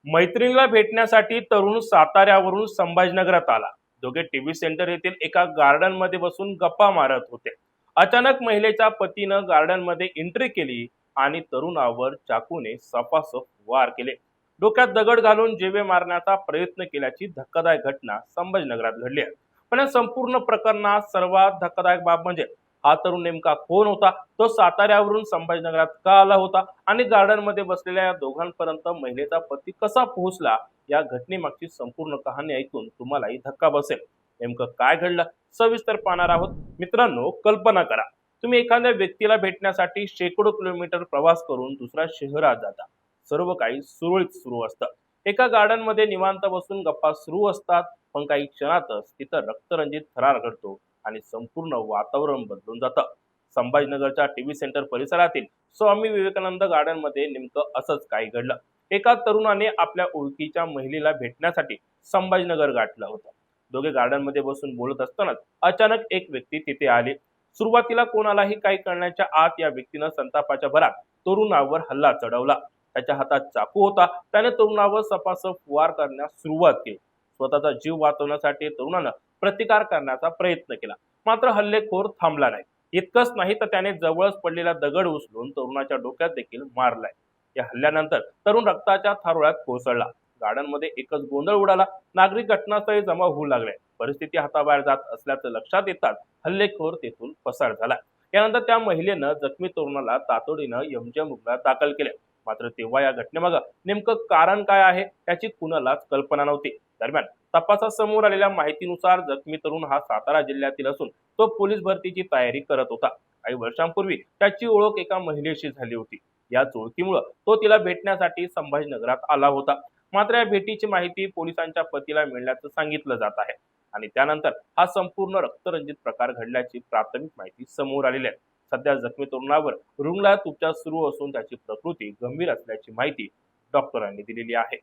मैत्रिणीला भेटण्यासाठी तरुण साताऱ्यावरून संभाजीनगरात आला। दोघे टीव्ही सेंटर येथील एका गार्डन मध्ये बसून गप्पा मारत होते। अचानक महिलेच्या पतीनं गार्डन मध्ये एंट्री केली आणि तरुणावर चाकूने सपासप वार केले। डोक्यात दगड घालून जीवे मारण्याचा प्रयत्न केल्याची धक्कादायक घटना संभाजीनगरात घडली आहे। पण या संपूर्ण प्रकरणात सर्वात धक्कादायक बाब म्हणजे हा तरुण नेमका कोण होता, तो साताऱ्यावरून संभाजीनगरात का आला होता आणि गार्डन मध्ये बसलेल्या या दोघांपर्यंत महिलेचा पती कसा पोहोचला। या घटनेमागची संपूर्ण कहाणी ऐकून तुम्हालाही धक्का बसेल। नेमकं काय घडलं सविस्तर पाहणार आहोत। मित्रांनो, कल्पना करा, तुम्ही एखाद्या व्यक्तीला भेटण्यासाठी शेकडो किलोमीटर प्रवास करून दुसऱ्या शहरात जाता। सर्व काही सुरळीत सुरू असतं, एका गार्डन मध्ये निवांत बसून गप्पा सुरू असतात, पण काही क्षणातच तिथं रक्तरंजित थरार घडतो आणि संपूर्ण वातावरण बदलून जातं। संभाजीनगरच्या टीव्ही सेंटर परिसरातील स्वामी विवेकानंद गार्डन मध्ये नेमकं असंच काही घडलं। एका तरुणाने आपल्या ओळखीच्या महिलेला भेटण्यासाठी संभाजीनगर गाठलं होतं। दोघे गार्डन मध्ये बसून बोलत असतानाच अचानक एक व्यक्ती तिथे आली। सुरुवातीला कोणालाही काही करण्याच्या आत या व्यक्तीनं संतापाच्या भरात तरुणावर हल्ला चढवला। त्याच्या हातात चाकू होता। त्याने तरुणावर सपासप वार करण्यास सुरुवात केली। स्वतःचा जीव वाचवण्यासाठी तरुणानं प्रतिकार करण्याचा प्रयत्न केला, मात्र हल्लेखोर थांबला नाही। इतकंच नाही तर त्याने जवळच पडलेला दगड उचलून तरुणाच्या डोक्यात देखील मारलाय। या हल्ल्यानंतर तरुण रक्ताच्या थारोळ्यात कोसळला। गार्डन मध्ये एकच गोंधळ उडाला। नागरिक घटनास्थळी जमा होऊ लागले। परिस्थिती हाताबाहेर जात असल्याचं लक्षात येताच हल्लेखोर तेथून पसार झाला। यानंतर त्या महिलेनं जखमी तरुणाला तातडीनं एमजीएम रुग्णालयात दाखल केले। मात्र तेव्हा या घटनेमागं नेमकं कारण काय आहे याची कुणालाच कल्पना नव्हती। दरम्यान तपासात समोर आलेल्या माहितीनुसार जखमी तरुण हा सातारा जिल्ह्यातील असून तो पोलीस भरतीची तयारी करत होता। काही वर्षांपूर्वी त्याची ओळख एका महिलेशी झाली होती। याच ओळखीमुळे तो तिला भेटण्यासाठी संभाजीनगरात आला होता। मात्र या भेटीची माहिती पोलिसांच्या पतीला मिळाल्याचं सांगितलं जात आहे आणि त्यानंतर हा संपूर्ण रक्तरंजित प्रकार घडल्याची प्राथमिक माहिती समोर आलेली आहे। सध्या जखमी तरुणावर रुग्णालयात उपचार सुरू असून त्याची प्रकृती गंभीर असल्याची माहिती डॉक्टरांनी दिलेली आहे।